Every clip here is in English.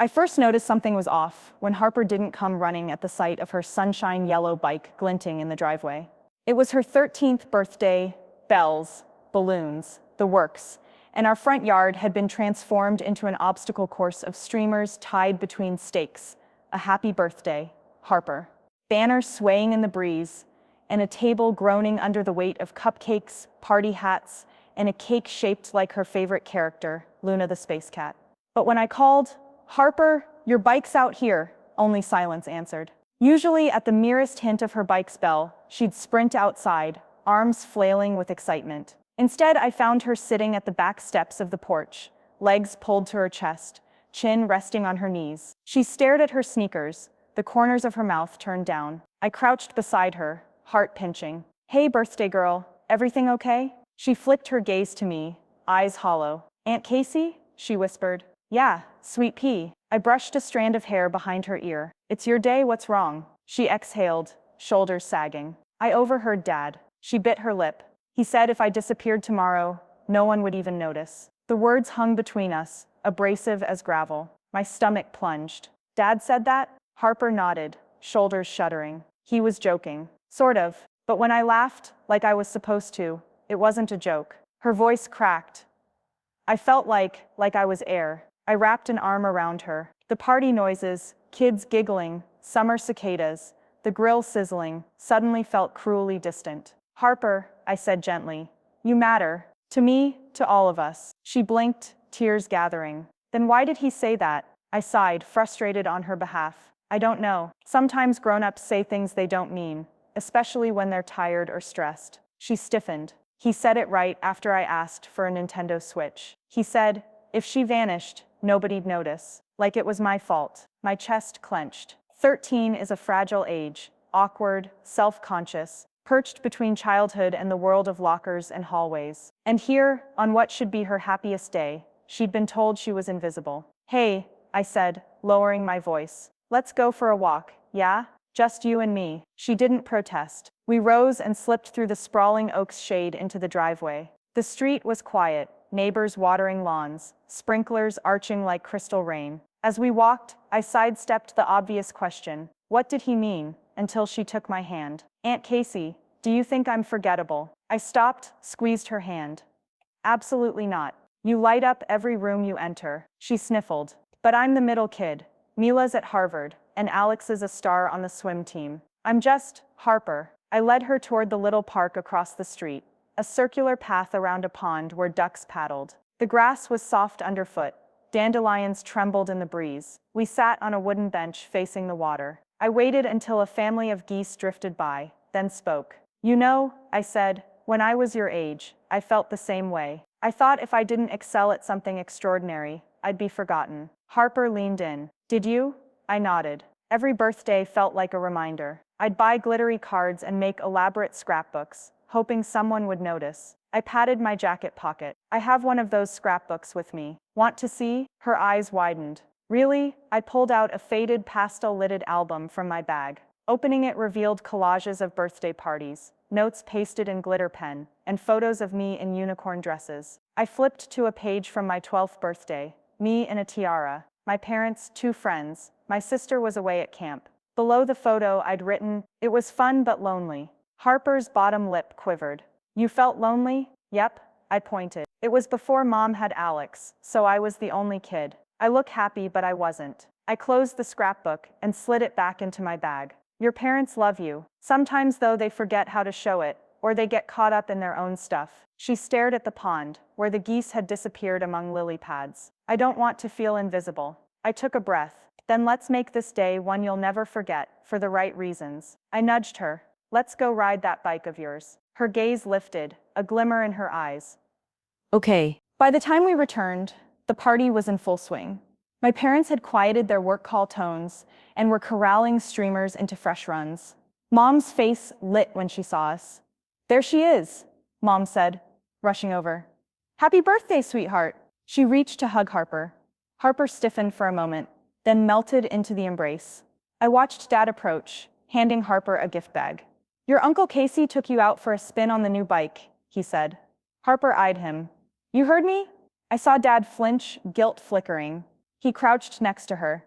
I first noticed something was off when Harper didn't come running at the sight of her sunshine yellow bike glinting in the driveway. It was her 13th birthday, bells, balloons, the works, and our front yard had been transformed into an obstacle course of streamers tied between stakes. A happy birthday, Harper. Banners swaying in the breeze, and a table groaning under the weight of cupcakes, party hats, and a cake shaped like her favorite character, Luna the space cat. But when I called, "Harper, your bike's out here," only silence answered. Usually, at the merest hint of her bike's bell, she'd sprint outside, arms flailing with excitement. Instead, I found her sitting at the back steps of the porch, legs pulled to her chest, chin resting on her knees. She stared at her sneakers, the corners of her mouth turned down. I crouched beside her, heart pinching. "Hey, birthday girl, everything okay?" She flicked her gaze to me, eyes hollow. "Aunt Casey?" she whispered. "Yeah, sweet pea." I brushed a strand of hair behind her ear. "It's your day, what's wrong?" She exhaled, shoulders sagging. I overheard Dad. She bit her lip. He said if I disappeared tomorrow, no one would even notice. The words hung between us, abrasive as gravel. My stomach plunged. "Dad said that?" Harper nodded, shoulders shuddering. He was joking. Sort of. But when I laughed, like I was supposed to, it wasn't a joke. Her voice cracked. I felt like I was air. I wrapped an arm around her. The party noises, kids giggling, summer cicadas, the grill sizzling, suddenly felt cruelly distant. "Harper," I said gently, "you matter. To me, to all of us." She blinked, tears gathering. "Then why did he say that?" I sighed, frustrated on her behalf. "I don't know. Sometimes grown-ups say things they don't mean, especially when they're tired or stressed." She stiffened. "He said it right after I asked for a Nintendo Switch. He said, if she vanished, nobody'd notice. Like it was my fault." My chest clenched. 13 is a fragile age, awkward, self-conscious, perched between childhood and the world of lockers and hallways. And here, on what should be her happiest day, she'd been told she was invisible. "Hey," I said, lowering my voice. "Let's go for a walk, yeah? Just you and me." She didn't protest. We rose and slipped through the sprawling oak's shade into the driveway. The street was quiet, neighbors watering lawns, sprinklers arching like crystal rain. As we walked, I sidestepped the obvious question, what did he mean, until she took my hand. "Aunt Casey, do you think I'm forgettable?" I stopped, squeezed her hand. "Absolutely not. You light up every room you enter." She sniffled. "But I'm the middle kid. Mila's at Harvard, and Alex is a star on the swim team. I'm just Harper." I led her toward the little park across the street, a circular path around a pond where ducks paddled. The grass was soft underfoot. Dandelions trembled in the breeze. We sat on a wooden bench facing the water. I waited until a family of geese drifted by, then spoke. "You know," I said, "when I was your age, I felt the same way. I thought if I didn't excel at something extraordinary, I'd be forgotten." Harper leaned in. "Did you?" I nodded. Every birthday felt like a reminder. I'd buy glittery cards and make elaborate scrapbooks, hoping someone would notice. I patted my jacket pocket. "I have one of those scrapbooks with me. Want to see?" Her eyes widened. "Really?" I pulled out a faded pastel-lidded album from my bag. Opening it revealed collages of birthday parties, notes pasted in glitter pen, and photos of me in unicorn dresses. I flipped to a page from my 12th birthday, me in a tiara, my parents, 2 friends, my sister was away at camp. Below the photo I'd written, "It was fun but lonely." Harper's bottom lip quivered. "You felt lonely?" "Yep," I pointed. "It was before Mom had Alex, so I was the only kid. I look happy but I wasn't." I closed the scrapbook and slid it back into my bag. "Your parents love you. Sometimes though they forget how to show it, or they get caught up in their own stuff." She stared at the pond, where the geese had disappeared among lily pads. "I don't want to feel invisible." I took a breath. "Then let's make this day one you'll never forget, for the right reasons." I nudged her. "Let's go ride that bike of yours." Her gaze lifted, a glimmer in her eyes. "Okay." By the time we returned, the party was in full swing. My parents had quieted their work call tones and were corralling streamers into fresh runs. Mom's face lit when she saw us. "There she is," Mom said, rushing over. "Happy birthday, sweetheart." She reached to hug Harper. Harper stiffened for a moment, then melted into the embrace. I watched Dad approach, handing Harper a gift bag. "Your Uncle Casey took you out for a spin on the new bike," he said. Harper eyed him. "You heard me?" I saw Dad flinch, guilt flickering. He crouched next to her.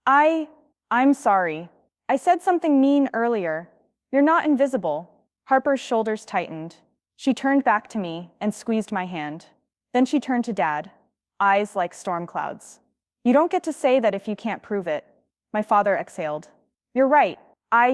I'm sorry. I said something mean earlier. You're not invisible. Harper's shoulders tightened. She turned back to me and squeezed my hand. Then she turned to Dad, eyes like storm clouds. You don't get to say that if you can't prove it. My father exhaled. You're right.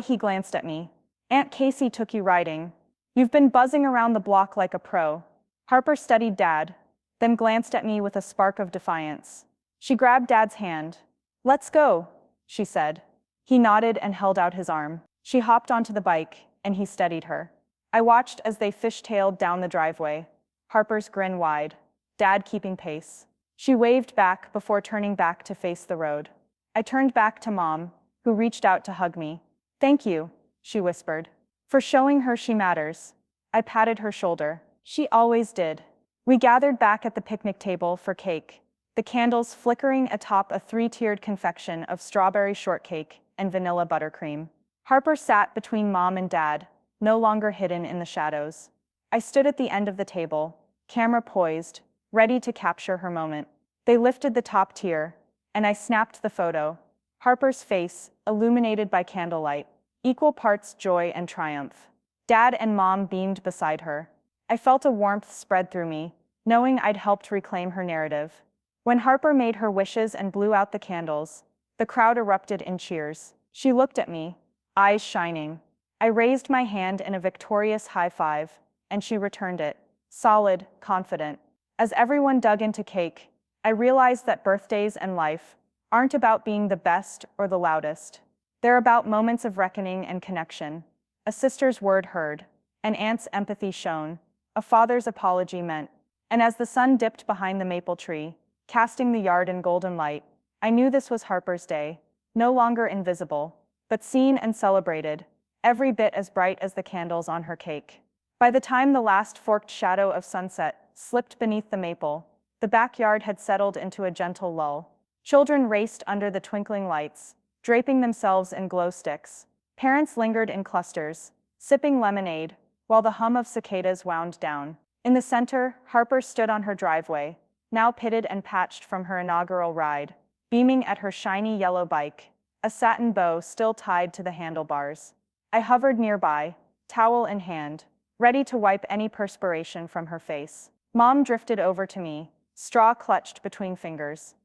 He glanced at me. Aunt Casey took you riding. You've been buzzing around the block like a pro. Harper studied Dad, then glanced at me with a spark of defiance. She grabbed Dad's hand. Let's go, she said. He nodded and held out his arm. She hopped onto the bike, and he steadied her. I watched as they fishtailed down the driveway, Harper's grin wide, Dad keeping pace. She waved back before turning back to face the road. I turned back to Mom, who reached out to hug me. Thank you, she whispered, for showing her she matters. I patted her shoulder. She always did. We gathered back at the picnic table for cake, the candles flickering atop a three-tiered confection of strawberry shortcake and vanilla buttercream. Harper sat between Mom and Dad, no longer hidden in the shadows. I stood at the end of the table, camera poised, ready to capture her moment. They lifted the top tier, and I snapped the photo. Harper's face, illuminated by candlelight, equal parts joy and triumph. Dad and Mom beamed beside her. I felt a warmth spread through me, knowing I'd helped reclaim her narrative. When Harper made her wishes and blew out the candles, the crowd erupted in cheers. She looked at me, eyes shining. I raised my hand in a victorious high five, and she returned it, solid, confident. As everyone dug into cake, I realized that birthdays and life aren't about being the best or the loudest. They're about moments of reckoning and connection. A sister's word heard, an aunt's empathy shown, a father's apology meant. And as the sun dipped behind the maple tree, casting the yard in golden light, I knew this was Harper's day, no longer invisible, but seen and celebrated, every bit as bright as the candles on her cake. By the time the last forked shadow of sunset slipped beneath the maple, the backyard had settled into a gentle lull. Children raced under the twinkling lights, draping themselves in glow sticks. Parents lingered in clusters, sipping lemonade, while the hum of cicadas wound down. In the center, Harper stood on her driveway, now pitted and patched from her inaugural ride, beaming at her shiny yellow bike, a satin bow still tied to the handlebars. I hovered nearby, towel in hand, ready to wipe any perspiration from her face. Mom drifted over to me, straw clutched between fingers.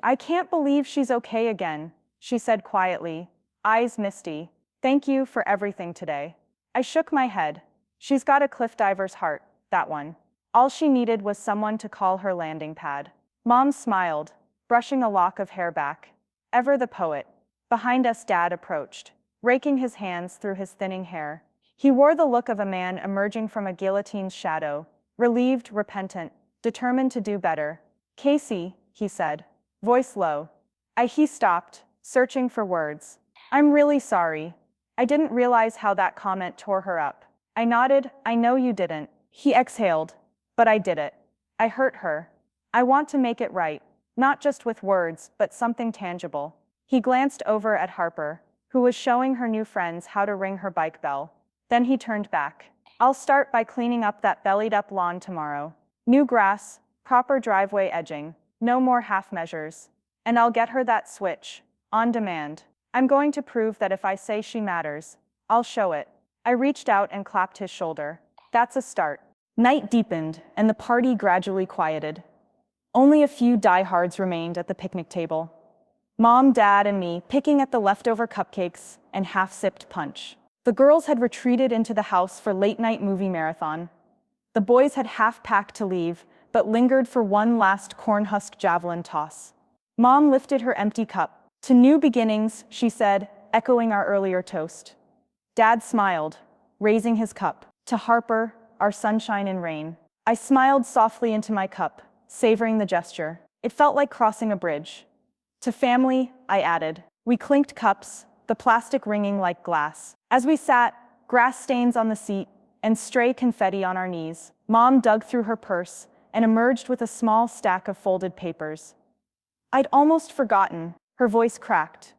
I can't believe she's okay again, she said quietly, eyes misty. Thank you for everything today. I shook my head. She's got a cliff diver's heart, that one. All she needed was someone to call her landing pad. Mom smiled, brushing a lock of hair back. Ever the poet. Behind us, Dad approached, raking his hands through his thinning hair. He wore the look of a man emerging from a guillotine's shadow, relieved, repentant, determined to do better. Casey, he said, voice low. He stopped, searching for words. I'm really sorry. I didn't realize how that comment tore her up. I nodded. I know you didn't. He exhaled. But I did it. I hurt her. I want to make it right, not just with words, but something tangible. He glanced over at Harper, who was showing her new friends how to ring her bike bell. Then he turned back. I'll start by cleaning up that bellied-up lawn tomorrow. New grass, proper driveway edging, no more half measures. And I'll get her that switch, on demand. I'm going to prove that if I say she matters, I'll show it. I reached out and clapped his shoulder. That's a start. Night deepened, and the party gradually quieted. Only a few diehards remained at the picnic table. Mom, Dad, and me picking at the leftover cupcakes and half-sipped punch. The girls had retreated into the house for late-night movie marathon. The boys had half-packed to leave, but lingered for one last cornhusk javelin toss. Mom lifted her empty cup. To new beginnings, she said, echoing our earlier toast. Dad smiled, raising his cup. To Harper, our sunshine and rain. I smiled softly into my cup, savoring the gesture. It felt like crossing a bridge. To family, I added. We clinked cups, the plastic ringing like glass. As we sat, grass stains on the seat, and stray confetti on our knees, Mom dug through her purse and emerged with a small stack of folded papers. I'd almost forgotten. Her voice cracked.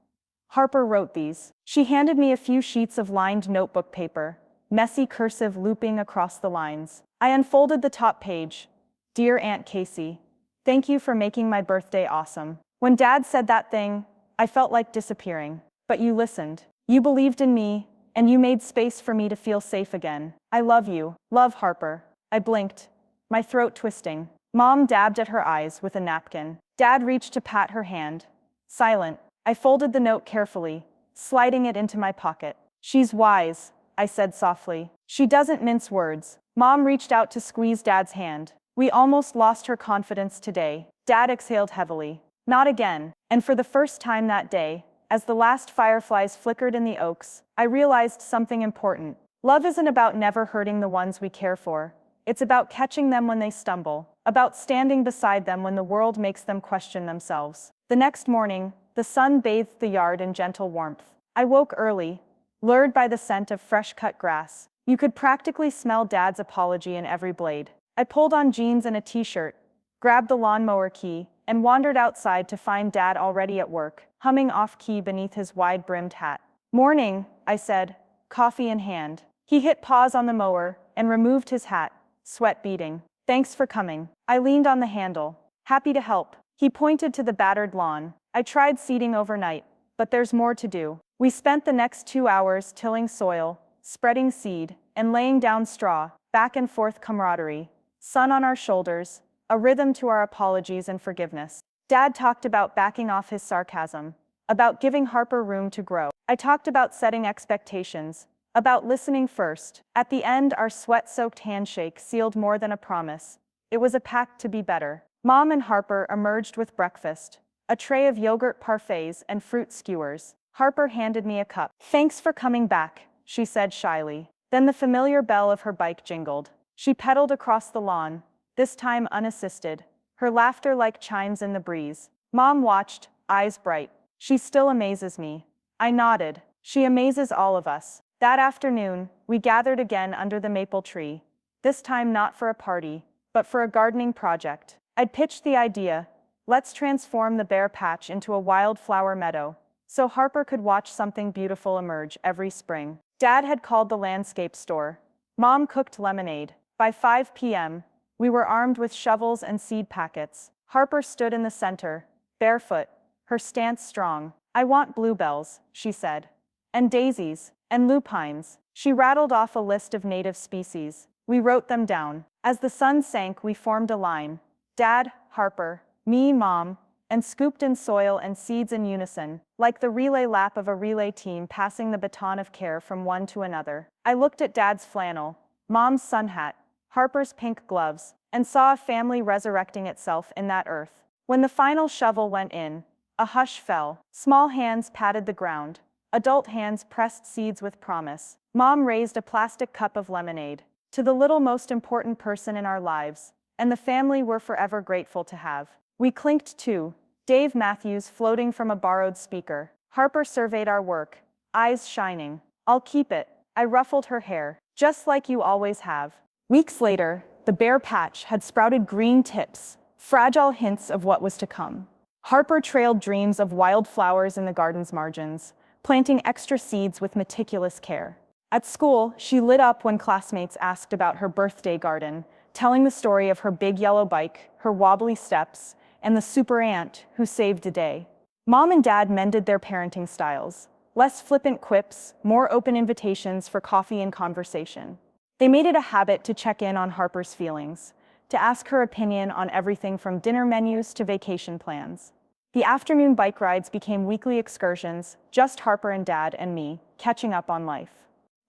Harper wrote these. She handed me a few sheets of lined notebook paper, messy cursive looping across the lines. I unfolded the top page. Dear Aunt Casey, thank you for making my birthday awesome. When Dad said that thing, I felt like disappearing. But you listened. You believed in me, and you made space for me to feel safe again. I love you. Love, Harper. I blinked, my throat twisting. Mom dabbed at her eyes with a napkin. Dad reached to pat her hand. Silent, I folded the note carefully, sliding it into my pocket. She's wise, I said softly. She doesn't mince words. Mom reached out to squeeze Dad's hand. We almost lost her confidence today. Dad exhaled heavily. Not again. And for the first time that day, as the last fireflies flickered in the oaks, I realized something important. Love isn't about never hurting the ones we care for. It's about catching them when they stumble, about standing beside them when the world makes them question themselves. The next morning, the sun bathed the yard in gentle warmth. I woke early, lured by the scent of fresh-cut grass. You could practically smell Dad's apology in every blade. I pulled on jeans and a t-shirt, grabbed the lawnmower key, and wandered outside to find Dad already at work, humming off-key beneath his wide-brimmed hat. Morning, I said, coffee in hand. He hit pause on the mower and removed his hat, sweat beading. Thanks for coming. I leaned on the handle. Happy to help. He pointed to the battered lawn. I tried seeding overnight, but there's more to do. We spent the next 2 hours tilling soil, spreading seed, and laying down straw, back and forth camaraderie. Sun on our shoulders, a rhythm to our apologies and forgiveness. Dad talked about backing off his sarcasm, about giving Harper room to grow. I talked about setting expectations, about listening first. At the end, our sweat-soaked handshake sealed more than a promise. It was a pact to be better. Mom and Harper emerged with breakfast, a tray of yogurt parfaits and fruit skewers. Harper handed me a cup. Thanks for coming back, she said shyly. Then the familiar bell of her bike jingled. She pedaled across the lawn, this time unassisted, her laughter like chimes in the breeze. Mom watched, eyes bright. She still amazes me. I nodded. She amazes all of us. That afternoon, we gathered again under the maple tree, this time not for a party, but for a gardening project. I'd pitched the idea, let's transform the bare patch into a wildflower meadow, so Harper could watch something beautiful emerge every spring. Dad had called the landscape store. Mom cooked lemonade. By 5 p.m., we were armed with shovels and seed packets. Harper stood in the center, barefoot, her stance strong. I want bluebells, she said, and daisies, and lupines. She rattled off a list of native species. We wrote them down. As the sun sank, we formed a line. Dad, Harper, me, Mom, and scooped in soil and seeds in unison, like the relay lap of a relay team passing the baton of care from one to another. I looked at Dad's flannel, Mom's sun hat, Harper's pink gloves, and saw a family resurrecting itself in that earth. When the final shovel went in, a hush fell. Small hands patted the ground. Adult hands pressed seeds with promise. Mom raised a plastic cup of lemonade. To the little most important person in our lives, and the family we're forever grateful to have. We clinked too, Dave Matthews floating from a borrowed speaker. Harper surveyed our work, eyes shining. I'll keep it. I ruffled her hair, just like you always have. Weeks later, the bare patch had sprouted green tips, fragile hints of what was to come. Harper trailed dreams of wildflowers in the garden's margins, planting extra seeds with meticulous care. At school, she lit up when classmates asked about her birthday garden, telling the story of her big yellow bike, her wobbly steps, and the super aunt who saved the day. Mom and Dad mended their parenting styles. Less flippant quips, more open invitations for coffee and conversation. They made it a habit to check in on Harper's feelings, to ask her opinion on everything from dinner menus to vacation plans. The afternoon bike rides became weekly excursions, just Harper and Dad and me, catching up on life.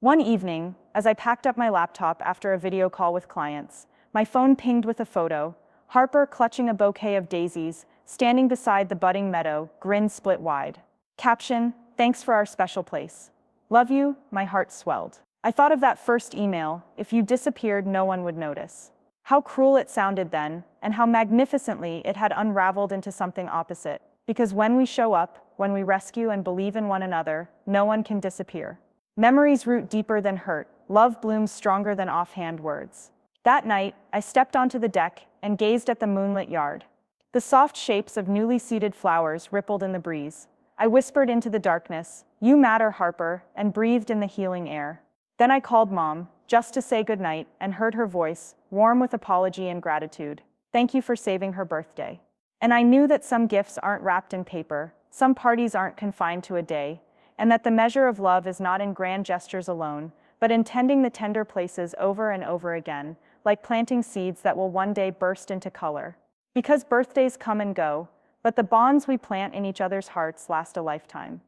One evening, as I packed up my laptop after a video call with clients, my phone pinged with a photo. Harper, clutching a bouquet of daisies, standing beside the budding meadow, grin split wide. Caption, thanks for our special place. Love you, my heart swelled. I thought of that first email, if you disappeared, no one would notice. How cruel it sounded then, and how magnificently it had unraveled into something opposite. Because when we show up, when we rescue and believe in one another, no one can disappear. Memories root deeper than hurt, love blooms stronger than offhand words. That night, I stepped onto the deck and gazed at the moonlit yard. The soft shapes of newly seeded flowers rippled in the breeze. I whispered into the darkness, "You matter, Harper," and breathed in the healing air. Then I called Mom, just to say goodnight, and heard her voice, warm with apology and gratitude. Thank you for saving her birthday. And I knew that some gifts aren't wrapped in paper, some parties aren't confined to a day, and that the measure of love is not in grand gestures alone, but in tending the tender places over and over again, like planting seeds that will one day burst into color. Because birthdays come and go, but the bonds we plant in each other's hearts last a lifetime.